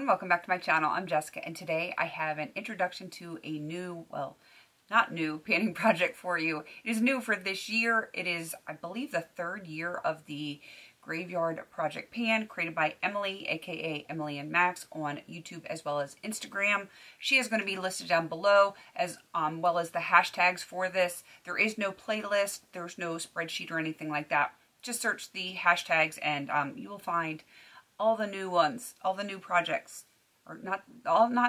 welcome back to my channel. I'm Jessica, and today I have an introduction to a new, well, not new, painting project for you. It is new for this year. It is, I believe, the third year of the Graveyard Project Pan, created by Emily, aka Emily and Max, on YouTube as well as Instagram. She is going to be listed down below, as well as the hashtags for this. There is no playlist, there's no spreadsheet or anything like that. Just search the hashtags and you will find all the new ones, all the new projects, or not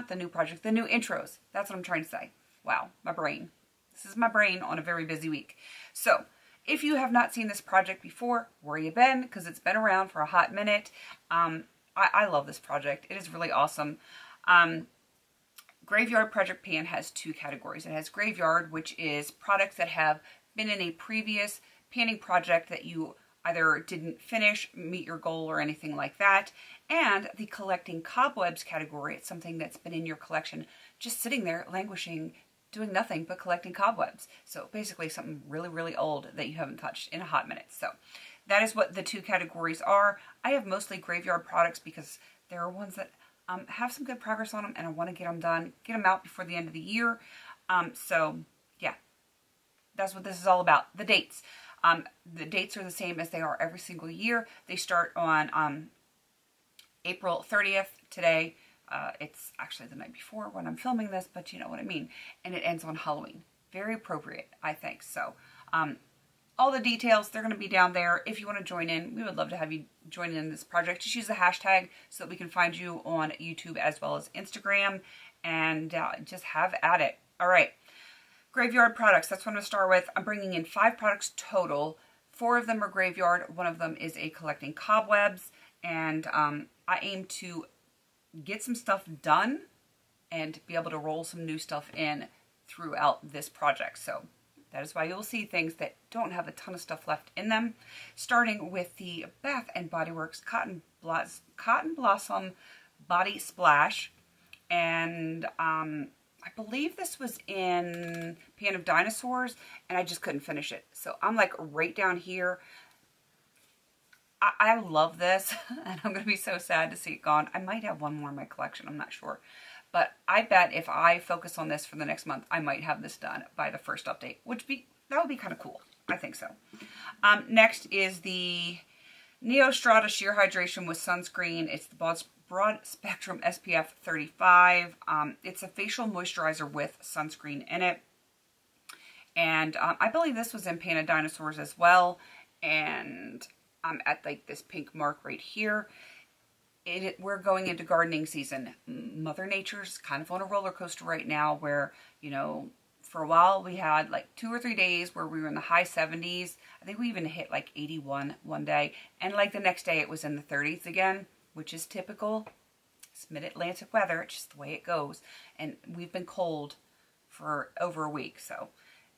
the new projects, the new intros. That's what I'm trying to say. Wow, my brain. This is my brain on a very busy week. So, if you have not seen this project before, where you been? Because it's been around for a hot minute. I love this project. It is really awesome. Graveyard Project Pan has two categories. It has Graveyard, which is products that have been in a previous panning project that you either didn't finish, meet your goal, or anything like that. And the Collecting Cobwebs category, it's something that's been in your collection, just sitting there, languishing, doing nothing but collecting cobwebs. So basically something really, really old that you haven't touched in a hot minute. So that is what the two categories are. I have mostly Graveyard products because there are ones that have some good progress on them, and I want to get them done, get them out before the end of the year. So yeah, that's what this is all about. The dates. The dates are the same as they are every single year. They start on April 30th today. It's actually the night before when I'm filming this, but you know what I mean. And it ends on Halloween. Very appropriate, I think. So all the details, they're going to be down there. If you want to join in, we would love to have you join in this project. Just use the hashtag so that we can find you on YouTube as well as Instagram, and just have at it. All right. Graveyard products, that's what I'm going to start with. I'm bringing in 5 products total. 4 of them are Graveyard. 1 of them is a Collecting Cobwebs. And I aim to get some stuff done and be able to roll some new stuff in throughout this project. So that is why you'll see things that don't have a ton of stuff left in them. Starting with the Bath & Body Works Cotton Blossom Body Splash. And I believe this was in Pan of Dinosaurs, and I just couldn't finish it. So I'm like right down here. I love this, and I'm going to be so sad to see it gone. I might have one more in my collection, I'm not sure. But I bet if I focus on this for the next month, I might have this done by the first update, that would be kind of cool. I think so. Next is the Neostrata Sheer Hydration with Sunscreen. It's the Broad Spectrum SPF 35. It's a facial moisturizer with sunscreen in it. And I believe this was in Pan of Dinosaurs as well. And I'm at like this pink mark right here. We're going into gardening season. Mother Nature's kind of on a roller coaster right now where, you know, for a while we had like 2 or 3 days where we were in the high 70s. I think we even hit like 81 one day. And like the next day it was in the 30s again, which is typical. It's mid-Atlantic weather. It's just the way it goes. And we've been cold for over a week. So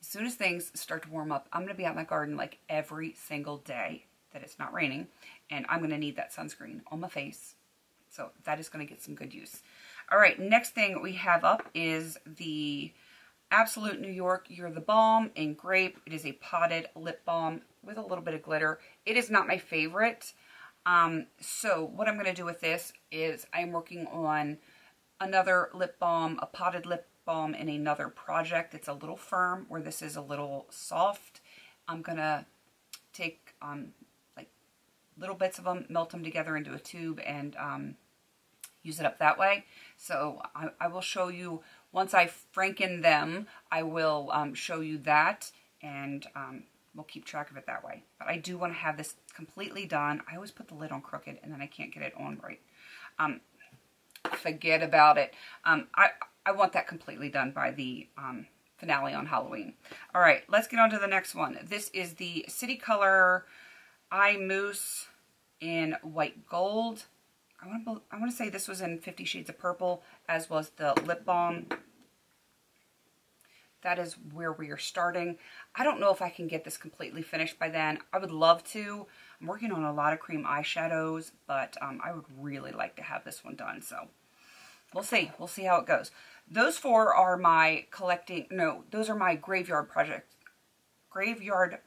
as soon as things start to warm up, I'm going to be out in the garden like every single day that it's not raining. And I'm going to need that sunscreen on my face. So that is going to get some good use. All right, next thing we have up is the Absolute New York You're the Balm in Grape. It is a potted lip balm with a little bit of glitter. It is not my favorite. So what I'm going to do with this is I'm working on another lip balm, a potted lip balm in another project. It's a little firm where this is a little soft. I'm going to take like little bits of them, melt them together into a tube, and use it up that way. So I will show you, once I franken them, I will show you that, and we'll keep track of it that way. But I do want to have this completely done. I always put the lid on crooked and then I can't get it on right. Forget about it. I want that completely done by the finale on Halloween. All right, let's get on to the next one. This is the City Color Eye Mousse in White Gold. I want to say this was in 50 Shades of Purple, as was the lip balm. That is where we are starting. I don't know if I can get this completely finished by then. I would love to. I'm working on a lot of cream eyeshadows, but I would really like to have this one done. So we'll see. We'll see how it goes. Those 4 are my those are my Graveyard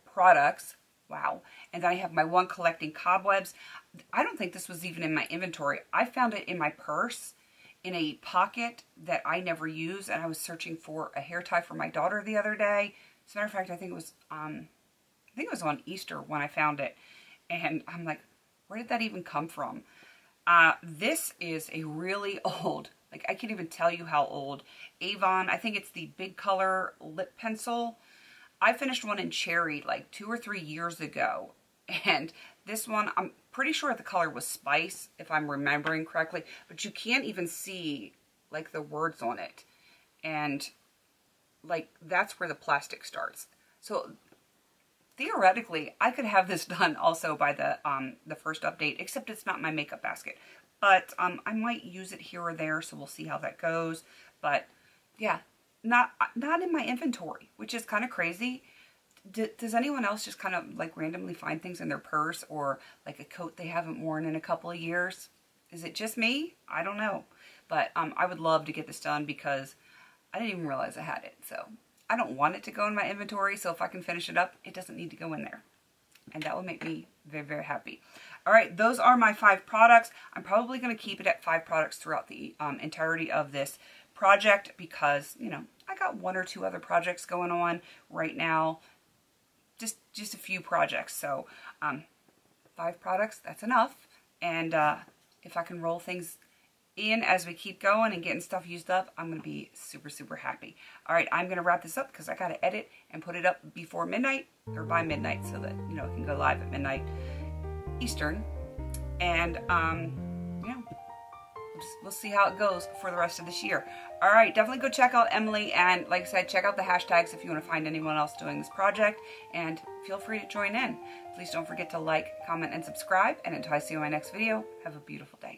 products. Wow. And then I have my 1 Collecting Cobwebs. I don't think this was even in my inventory. I found it in my purse in a pocket that I never use, and I was searching for a hair tie for my daughter the other day. As a matter of fact, I think it was on Easter when I found it, and I'm like, where did that even come from? This is a really old, like I can't even tell you how old, Avon, I think it's the Big Color lip pencil. I finished one in cherry like 2 or 3 years ago, and this one, I'm pretty sure the color was Spice, if I'm remembering correctly, but you can't even see like the words on it, and like that's where the plastic starts. So theoretically, I could have this done also by the first update, except it's not my makeup basket. But I might use it here or there, so we'll see how that goes. But yeah, not in my inventory, which is kind of crazy. Does anyone else just kind of like randomly find things in their purse, or like a coat they haven't worn in a couple of years? Is it just me? I don't know. But I would love to get this done because I didn't even realize I had it. So I don't want it to go in my inventory, so if I can finish it up, it doesn't need to go in there. And that will make me very, very happy. All right, those are my 5 products. I'm probably going to keep it at 5 products throughout the entirety of this project because, you know, I got 1 or 2 other projects going on right now. Just a few projects. So 5 products, that's enough. And if I can roll things in as we keep going and getting stuff used up, I'm going to be super, super happy. All right, I'm going to wrap this up because I got to edit and put it up before midnight, or by midnight, so that, you know, it can go live at midnight Eastern. And, you know, we'll see how it goes for the rest of this year. All right, definitely go check out Emily, and like I said, check out the hashtags if you want to find anyone else doing this project, and feel free to join in. Please don't forget to like, comment, and subscribe, and until I see you in my next video, have a beautiful day.